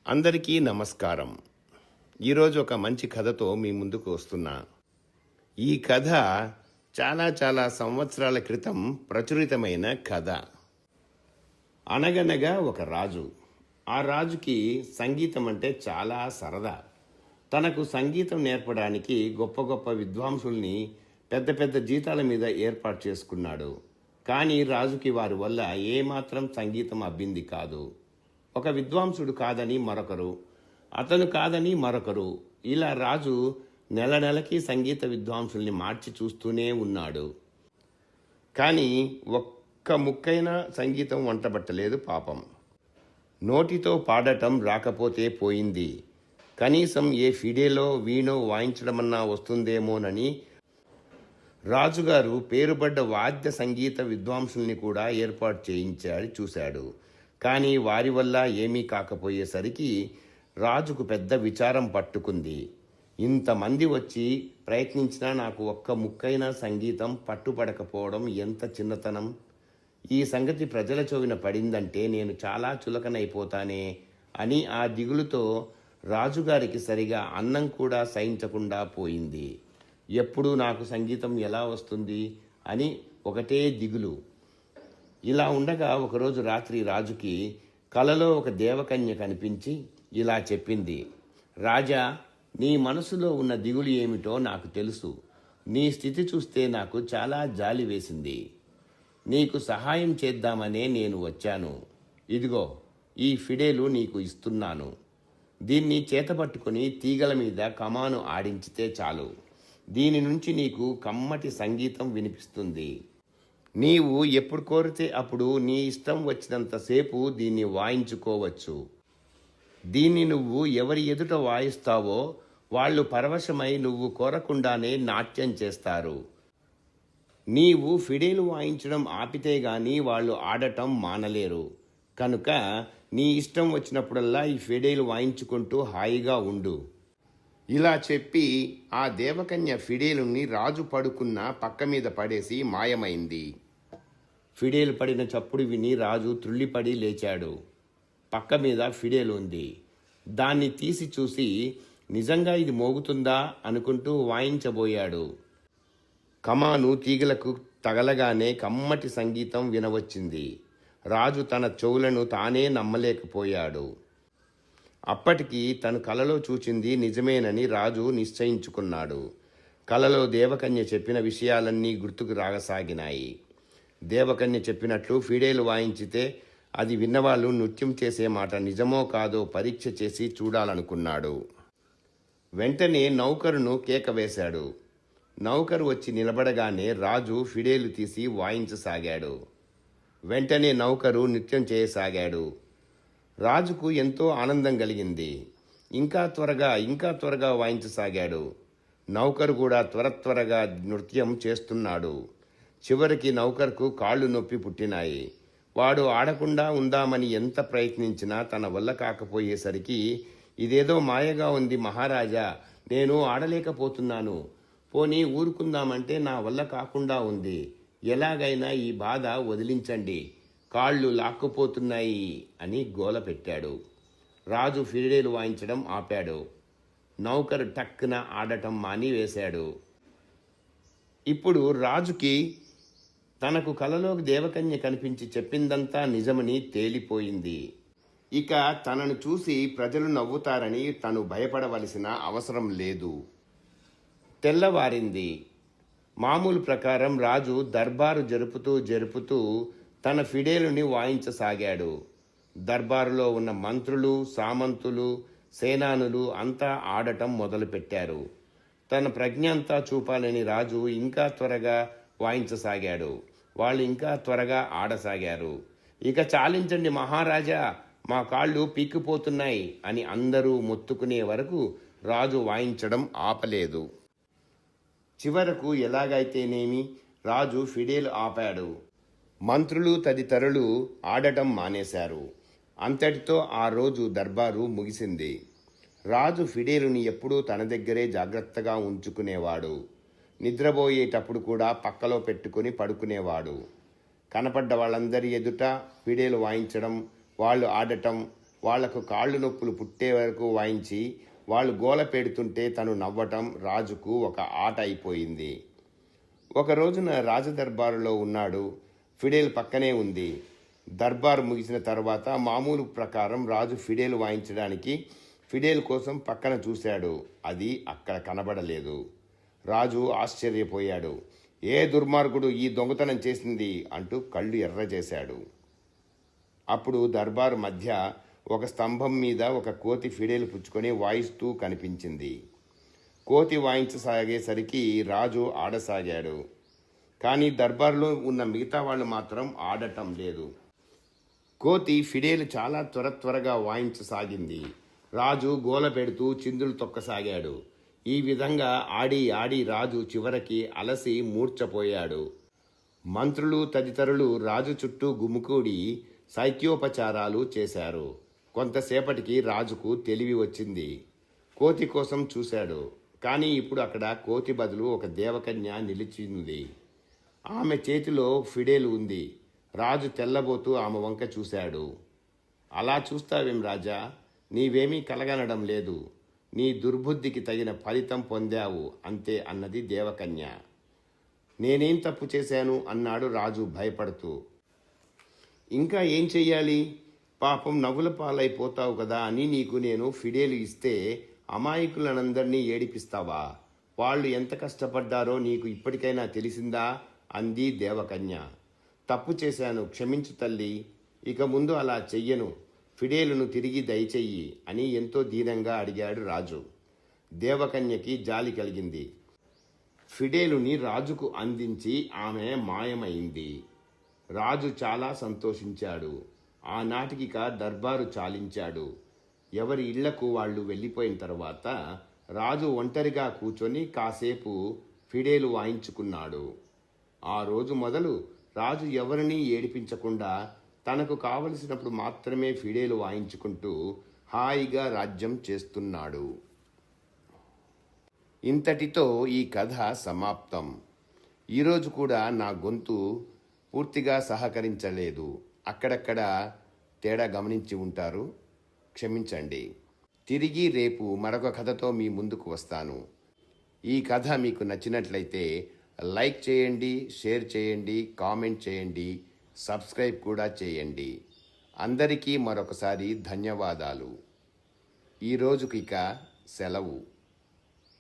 అందరికీ నమస్కారం. ఈరోజు ఒక మంచి కథతో మీ ముందుకు వస్తున్నా. ఈ కథ చాలా సంవత్సరాల క్రితం ప్రచురితమైన కథ. అనగనగా ఒక రాజు. ఆ రాజుకి సంగీతం అంటే చాలా సరదా. తనకు సంగీతం నేర్పడానికి గొప్ప గొప్ప విద్వాంసుల్ని పెద్ద జీతాల మీద ఏర్పాటు చేసుకున్నాడు. కానీ రాజుకి వారి వల్ల ఏమాత్రం సంగీతం అబ్బింది కాదు. ఒక విద్వాంసుడు కాదని మరొకరు, అతను కాదని మరొకరు, ఇలా రాజు నెలకి సంగీత విద్వాంసుల్ని మార్చి చూస్తూనే ఉన్నాడు. కానీ ఒక్క ముక్కైనా సంగీతం వంటబట్టలేదు పాపం. నోటితో పాడటం రాకపోతే పోయింది, కనీసం ఏ ఫిడేలో వీణో వాయించడమన్నా వస్తుందేమోనని రాజుగారు పేరుపడ్డ వాద్య సంగీత విద్వాంసుల్ని కూడా ఏర్పాటు చూశాడు. కానీ వారి వల్ల ఏమీ కాకపోయేసరికి రాజుకు పెద్ద విచారం పట్టుకుంది. ఇంతమంది వచ్చి ప్రయత్నించినా నాకు ఒక్క ముక్కైన సంగీతం పట్టుపడకపోవడం ఎంత చిన్నతనం. ఈ సంగతి ప్రజల చెవిన పడిందంటే నేను చాలా చులకనైపోతానే అని ఆ దిగులుతో రాజుగారికి సరిగా అన్నం కూడా సహించకుండా పోయింది. ఎప్పుడు నాకు సంగీతం ఎలా వస్తుంది అని ఒకటే దిగులు. ఇలా ఉండగా ఒకరోజు రాత్రి రాజుకి కలలో ఒక దేవకన్య కనిపించి ఇలా చెప్పింది, రాజా, నీ మనసులో ఉన్న దిగులు ఏమిటో నాకు తెలుసు. నీ స్థితి చూస్తే నాకు చాలా జాలి వేసింది. నీకు సహాయం చేద్దామనే నేను వచ్చాను. ఇదిగో ఈ ఫిడేలు నీకు ఇస్తున్నాను. దీన్ని చేతపట్టుకుని తీగల మీద కమాను ఆడించితే చాలు. దీని నుంచి నీకు కమ్మటి సంగీతం వినిపిస్తుంది. నీవు ఎప్పుడు కోరితే అప్పుడు నీ ఇష్టం వచ్చినంతసేపు దీన్ని వాయించుకోవచ్చు. దీన్ని నువ్వు ఎవరి ఎదుట వాయిస్తావో వాళ్ళు పరవశమై నువ్వు కోరకుండానే నాట్యం చేస్తారు. నీవు ఫిడేలు వాయించడం ఆపితే గాని వాళ్ళు ఆడటం మానలేరు. కనుక నీ ఇష్టం వచ్చినప్పుడల్లా ఈ ఫిడేలు వాయించుకుంటూ హాయిగా ఉండు. ఇలా చెప్పి ఆ దేవకన్య ఫిడేలుని రాజు పడుకున్న పక్క మీద పడేసి మాయమైంది. ఫిడేలు పడిన చప్పుడు విని రాజు త్రుళ్ళిపడి లేచాడు. పక్క మీద ఫిడేలు ఉంది. దాన్ని తీసి చూసి నిజంగా ఇది మోగుతుందా అనుకుంటూ వాయించబోయాడు. కమాను తీగలకు తగలగానే కమ్మటి సంగీతం వినవచ్చింది. రాజు తన చెవులను తానే నమ్మలేకపోయాడు. అప్పటికి తను కలలో చూచింది నిజమేనని రాజు నిశ్చయించుకున్నాడు. కలలో దేవకన్య చెప్పిన విషయాలన్నీ గుర్తుకు రాగసాగినాయి. దేవకన్య చెప్పినట్లు ఫిడేలు వాయించితే అది విన్నవాళ్ళు నృత్యం చేసే మాట నిజమో కాదో పరీక్ష చేసి చూడాలనుకున్నాడు. వెంటనే నౌకరును కేక వేశాడు. నౌకరు వచ్చి నిలబడగానే రాజు ఫిడేలు తీసి వాయించసాగాడు. వెంటనే నౌకరు నృత్యం చేయసాగాడు. రాజుకు ఎంతో ఆనందం కలిగింది. ఇంకా త్వరగా వాయించసాగాడు. నౌకరు కూడా త్వరగా నృత్యం చేస్తున్నాడు. చివరికి నౌకర్కు కాళ్ళు నొప్పి పుట్టినాయి. వాడు ఆడకుండా ఉందామని ఎంత ప్రయత్నించినా తన వల్ల కాకపోయేసరికి ఇదేదో మాయగా ఉంది మహారాజా, నేను ఆడలేకపోతున్నాను. పోనీ ఊరుకుందామంటే నా వల్ల కాకుండా ఉంది. ఎలాగైనా ఈ బాధ వదిలించండి, కాళ్ళు లాక్కుపోతున్నాయి అని గోల పెట్టాడు. రాజు ఫిడేలు వాయించడం ఆపాడు. నౌకరు టక్కున ఆడటం మానివేశాడు. ఇప్పుడు రాజుకి తనకు కలలో దేవకన్య కనిపించి చెప్పిందంతా నిజమని తేలిపోయింది. ఇక తనను చూసి ప్రజలు నవ్వుతారని తను భయపడవలసిన అవసరం లేదు. తెల్లవారింది. మామూలు ప్రకారం రాజు దర్బారు జరుపుతూ తన ఫిడేలుని వాయించసాగాడు. దర్బారులో ఉన్న మంత్రులు, సామంతులు, సేనానులు అంతా ఆడటం మొదలుపెట్టారు. తన ప్రజ్ఞ అంతా చూపాలని రాజు ఇంకా త్వరగా వాయించసాగాడు. వాళ్ళు ఇంకా త్వరగా ఆడసాగారు. ఇక చాలించండి మహారాజా, మా కాళ్ళు పీక్కుపోతున్నాయి అని అందరూ మొత్తుకునే వరకు రాజు వాయించడం ఆపలేదు. చివరకు ఎలాగైతేనేమి రాజు ఫిడేలు ఆపాడు. మంత్రులు తదితరులు ఆడటం మానేశారు. అంతటితో ఆ రోజు దర్బారు ముగిసింది. రాజు ఫిడేలుని ఎప్పుడూ తన దగ్గరే జాగ్రత్తగా ఉంచుకునేవాడు. నిద్రపోయేటప్పుడు కూడా పక్కలో పెట్టుకుని పడుకునేవాడు. కనపడ్డ వాళ్ళందరి ఎదుట ఫిడేలు వాయించడం, వాళ్ళు ఆడటం వాళ్లకు కాళ్ళు నొప్పులు పుట్టే వరకు వాయించి వాళ్ళు గోల పెడుతుంటే తను నవ్వటం రాజుకు ఒక ఆట అయిపోయింది. ఒక రోజున రాజదర్బారులో ఉన్నాడు. ఫిడేల్ పక్కనే ఉంది. దర్బారు ముగిసిన తర్వాత మామూలు ప్రకారం రాజు ఫిడేలు వాయించడానికి ఫిడేల్ కోసం పక్కన చూశాడు. అది అక్కడ కనబడలేదు. రాజు ఆశ్చర్యపోయాడు. ఏ దుర్మార్గుడు ఈ దొంగతనం చేసింది అంటూ కళ్ళు ఎర్రజేశాడు. అప్పుడు దర్బారు మధ్య ఒక స్తంభం మీద ఒక కోతి ఫిడేలు పుచ్చుకొని వాయిస్తూ కనిపించింది. కోతి వాయించసాగేసరికి రాజు ఆడసాగాడు. కానీ దర్బారులో ఉన్న మిగతా వాళ్ళు మాత్రం ఆడటం లేదు. కోతి ఫిడేలు చాలా త్వరగా వాయించసాగింది. రాజు గోల పెడుతూ చిందులు తొక్కసాగాడు. ఈ విధంగా ఆడి రాజు చివరికి అలసి మూర్ఛపోయాడు. మంత్రులు తదితరులు రాజు చుట్టూ గుమికూడి శైత్యోపచారాలు చేశారు. కొంతసేపటికి రాజుకు తెలివి వచ్చింది. కోతి కోసం చూశాడు. కానీ ఇప్పుడు అక్కడ కోతి బదులు ఒక దేవకన్య నిలిచింది. ఆమె చేతిలో ఫిడేలు ఉంది. రాజు తెల్లబోతూ ఆమె వంక చూశాడు. అలా చూస్తావేం రాజా? నీవేమీ కలగనడం లేదు. నీ దుర్బుద్ధికి తగిన ఫలితం పొందావు అంతే అన్నది దేవకన్య. నేనేం తప్పు చేశాను అన్నాడు రాజు భయపడుతూ. ఇంకా ఏం చెయ్యాలి? పాపం నవ్వుల పాలైపోతావు కదా అని నీకు నేను ఫిడేలు ఇస్తే అమాయకులనందరినీ ఏడిపిస్తావా? వాళ్ళు ఎంత కష్టపడ్డారో నీకు ఇప్పటికైనా తెలిసిందా అంది దేవకన్య. తప్పు చేశాను, క్షమించు తల్లి. ఇక ముందు అలా చెయ్యను. ఫిడేలును తిరిగి దయచెయ్యి అని ఎంతో దీనంగా అడిగాడు రాజు. దేవకన్యకి జాలి కలిగింది. ఫిడేలుని రాజుకు అందించి ఆమె మాయమైంది. రాజు చాలా సంతోషించాడు. ఆనాటికిక దర్బారు చాలించాడు. ఎవరి ఇళ్లకు వాళ్ళు వెళ్ళిపోయిన తర్వాత రాజు ఒంటరిగా కూర్చొని కాసేపు ఫిడేలు వాయించుకున్నాడు. ఆ రోజు మొదలు రాజు ఎవరినీ ఏడిపించకుండా తనకు కావలసినప్పుడు మాత్రమే ఫిడేలు వాయించుకుంటూ హాయిగా రాజ్యం చేస్తున్నాడు. ఇంతటితో ఈ కథ సమాప్తం. ఈరోజు కూడా నా గొంతు పూర్తిగా సహకరించలేదు. అక్కడక్కడ తేడా గమనించి ఉంటారు, క్షమించండి. తిరిగి రేపు మరొక కథతో మీ ముందుకు వస్తాను. ఈ కథ మీకు నచ్చినట్లయితే లైక్ చేయండి, షేర్ చేయండి, కామెంట్ చేయండి, సబ్స్క్రైబ్ కూడా చేయండి. అందరికీ మరొకసారి ధన్యవాదాలు. ఈరోజుకి ఇక సెలవు.